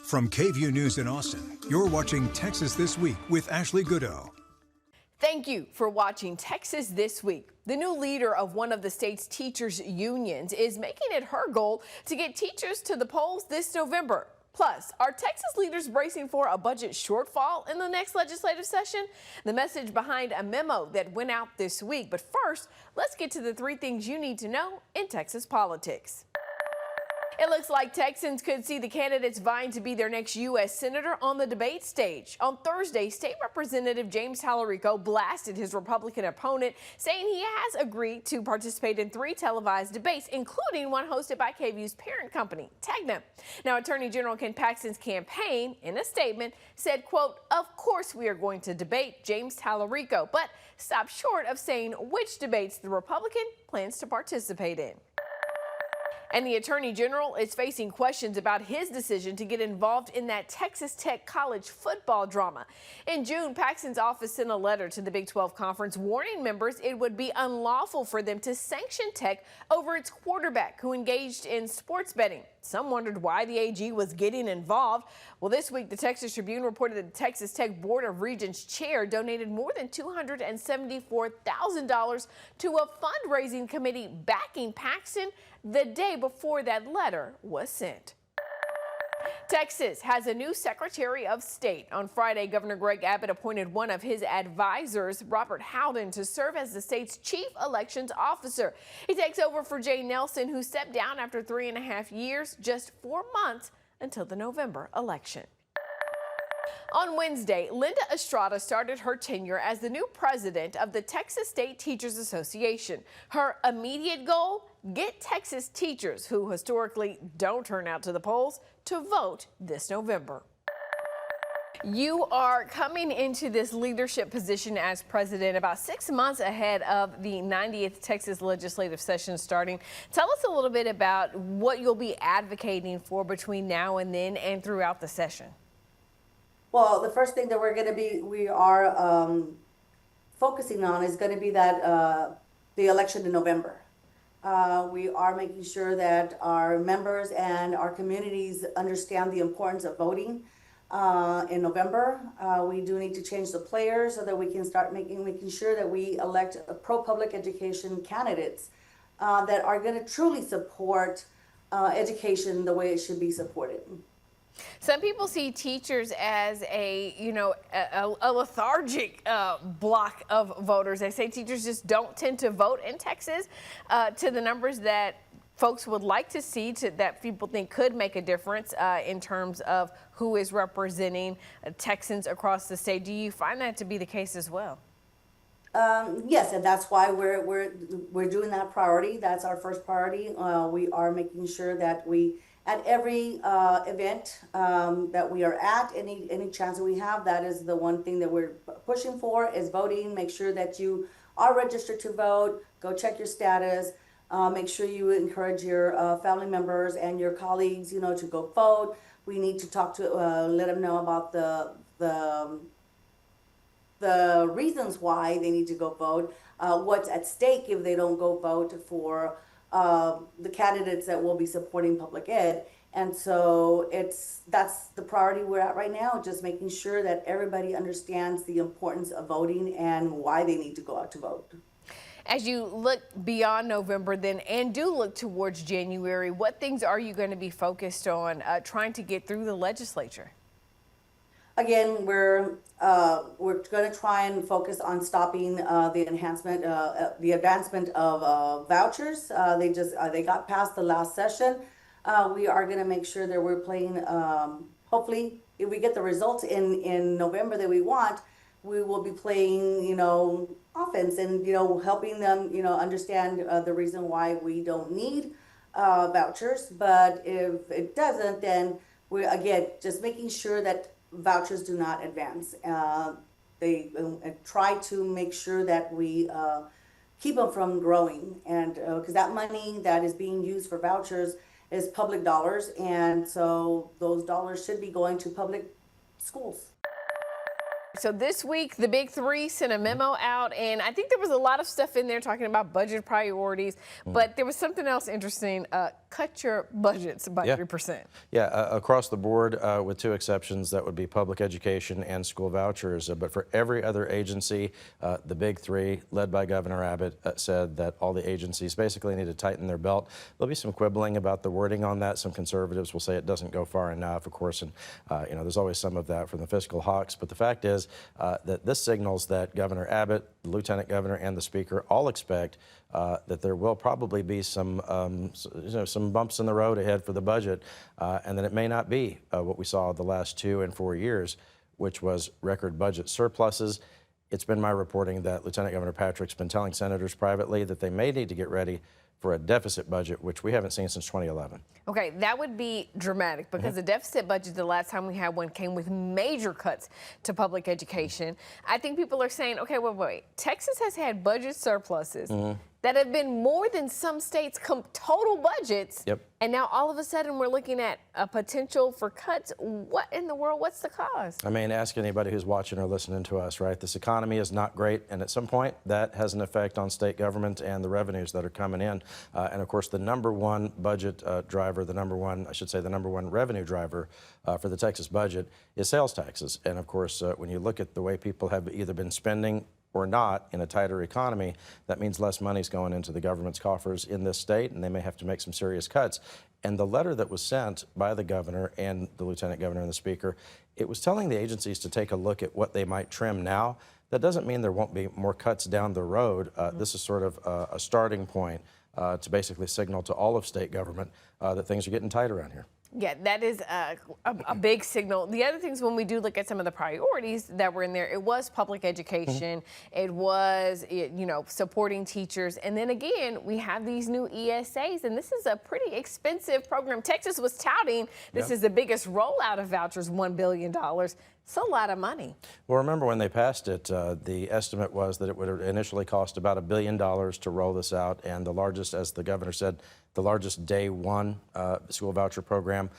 From KVUE News in Austin, you're watching Texas This Week with Ashley Goodo. Thank you for watching Texas This Week. The new leader of one of the state's teachers' unions is making it her goal to get teachers to the polls this November. Plus, are Texas leaders bracing for a budget shortfall in the next legislative session? The message behind a memo that went out this week. But first, let's get to the 3 things you need to know in Texas politics. It looks like Texans could see the candidates vying to be their next U.S. Senator on the debate stage. On Thursday, State Representative James Tallarico blasted his Republican opponent, saying he has agreed to participate in 3 televised debates, including one hosted by KVUE's parent company, Tegna. Now, Attorney General Ken Paxton's campaign, in a statement, said, quote, "Of course we are going to debate James Tallarico," but stopped short of saying which debates the Republican plans to participate in. And the Attorney General is facing questions about his decision to get involved in that Texas Tech college football drama. In June, Paxton's office sent a letter to the Big 12 Conference warning members it would be unlawful for them to sanction Tech over its quarterback who engaged in sports betting. Some wondered why the AG was getting involved. Well, this week, the Texas Tribune reported that the Texas Tech Board of Regents chair donated more than $274,000 to a fundraising committee backing Paxton the day before that letter was sent. Texas has a new Secretary of State. On Friday, Governor Greg Abbott appointed one of his advisors, Robert Howden, to serve as the state's chief elections officer. He takes over for Jay Nelson, who stepped down after 3.5 years, just 4 months until the November election. On Wednesday, Linda Estrada started her tenure as the new president of the Texas State Teachers Association. Her immediate goal? Get Texas teachers who historically don't turn out to the polls to vote this November. You are coming into this leadership position as president about 6 months ahead of the 90th Texas legislative session starting. Tell us a little bit about what you'll be advocating for between now and then and throughout the session. Well, the first thing that we are focusing on is going to be that the election in November. We are making sure that our members and our communities understand the importance of voting in November. We do need to change the players so that we can start making sure that we elect pro-public education candidates that are going to truly support education the way it should be supported. Some people see teachers as a lethargic block of voters. They say teachers just don't tend to vote in Texas to the numbers that folks would like to see, that people think could make a difference in terms of who is representing Texans across the state. Do you find that to be the case as well? Yes, and that's why we're doing that priority. That's our first priority. We are making sure that we, at every event that we are at, any chance that we have, that is the one thing that we're pushing for is voting. Make sure that you are registered to vote. Go check your status. Make sure you encourage your family members and your colleagues, to go vote. We need to talk to, let them know about the reasons why they need to go vote. What's at stake if they don't go vote for the candidates that will be supporting public ed. And so that's the priority we're at right now, just making sure that everybody understands the importance of voting and why they need to go out to vote. As you look beyond November then and do look towards January, what things are you going to be focused on trying to get through the legislature? Again, we're going to try and focus on stopping the advancement of vouchers. They got passed the last session. We are going to make sure that we're playing. Hopefully, if we get the results in November that we want, we will be playing, offense and helping them, understand the reason why we don't need vouchers. But if it doesn't, then we're again just making sure that vouchers do not advance. They try to make sure that we keep them from growing, and because that money that is being used for vouchers is public dollars, and so those dollars should be going to public schools. So this week, the Big Three sent a memo out, and I think there was a lot of stuff in there talking about budget priorities, but there was something else interesting. cut your budgets by 3%. Yeah, across the board, with two exceptions, that would be public education and school vouchers. But for every other agency, the big three, led by Governor Abbott, said that all the agencies basically need to tighten their belt. There'll be some quibbling about the wording on that. Some conservatives will say it doesn't go far enough, of course, and there's always some of that from the fiscal hawks. But the fact is that this signals that Governor Abbott, the Lieutenant Governor, and the Speaker all expect that there will probably be some bumps in the road ahead for the budget, and that it may not be what we saw the last 2 and 4 years, which was record budget surpluses. It's been my reporting that Lieutenant Governor Patrick's been telling senators privately that they may need to get ready for a deficit budget, which we haven't seen since 2011. Okay, that would be dramatic because the deficit budget, the last time we had one, came with major cuts to public education. I think people are saying, okay, wait. Texas has had budget surpluses that have been more than some states' total budgets. Yep. And now all of a sudden we're looking at a potential for cuts. What in the world? What's the cause? I mean, ask anybody who's watching or listening to us, right? This economy is not great, and at some point that has an effect on state government and the revenues that are coming in. And of course, the number one budget driver, the number one revenue driver for the Texas budget is sales taxes. And of course, when you look at the way people have either been spending or not in a tighter economy, that means less money's going into the government's coffers in this state, and they may have to make some serious cuts. And the letter that was sent by the governor and the lieutenant governor and the speaker, it was telling the agencies to take a look at what they might trim now. That doesn't mean there won't be more cuts down the road. This is sort of a starting point to basically signal to all of state government that things are getting tight around here. Yeah, that is a big signal. The other things, when we do look at some of the priorities that were in there, it was public education, it was, supporting teachers. And then again, we have these new ESAs, and this is a pretty expensive program. Texas was touting this is the biggest rollout of vouchers, $1 billion. It's a lot of money. Well, remember when they passed it, the estimate was that it would initially cost about $1 billion to roll this out, and the largest, as the governor said, the largest day one school voucher program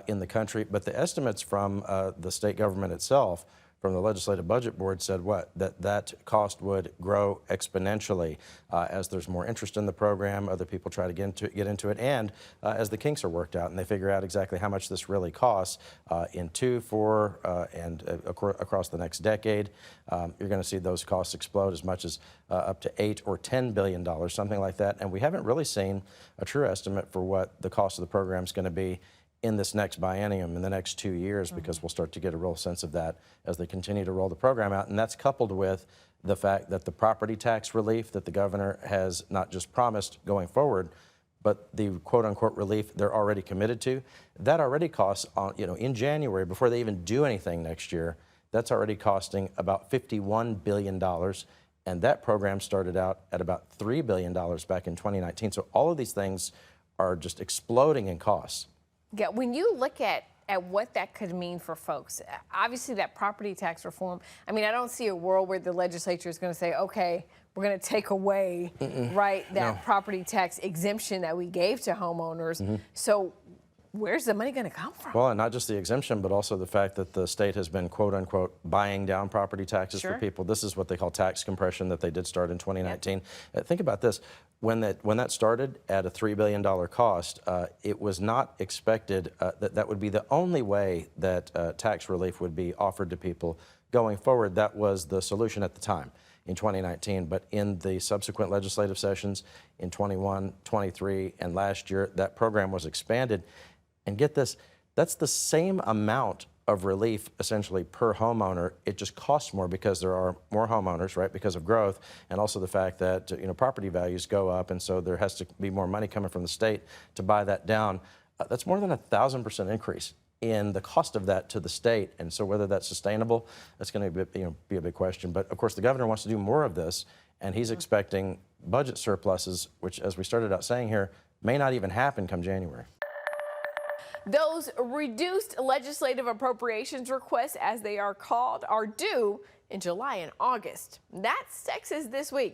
in the country. But the estimates from the state government itself, from the Legislative Budget Board, said that cost would grow exponentially as there's more interest in the program, other people try to get into it, and as the kinks are worked out and they figure out exactly how much this really costs in 2, 4, and across the next decade. You're going to see those costs explode as much as up to $8 or $10 billion, something like that. And we haven't really seen a true estimate for what the cost of the program is going to be in this next biennium, in the next 2 years, because we'll start to get a real sense of that as they continue to roll the program out. And that's coupled with the fact that the property tax relief that the governor has not just promised going forward, but the quote-unquote relief they're already committed to, that already costs, in January, before they even do anything next year, that's already costing about $51 billion. And that program started out at about $3 billion back in 2019. So all of these things are just exploding in costs. Yeah, when you look at what that could mean for folks, obviously that property tax reform, I mean, I don't see a world where the legislature is going to say, okay, we're going to take away, that property tax exemption that we gave to homeowners. So where's the money going to come from? Well, and not just the exemption, but also the fact that the state has been, quote unquote, buying down property taxes for people. This is what they call tax compression that they did start in 2019. Think about this. When that started at a $3 billion cost, it was not expected that would be the only way that tax relief would be offered to people going forward. That was the solution at the time in 2019. But in the subsequent legislative sessions in 21, 23, and last year, that program was expanded. And get this, that's the same amount of relief essentially per homeowner. It just costs more because there are more homeowners, right, because of growth, and also the fact that property values go up, and so there has to be more money coming from the state to buy that down. That's more than 1,000% increase in the cost of that to the state, and so whether that's sustainable, that's going to be a big question. But of course, the governor wants to do more of this, and he's expecting budget surpluses, which, as we started out saying here, may not even happen come January. Those reduced legislative appropriations requests, as they are called, are due in July and August. That's Texas This Week.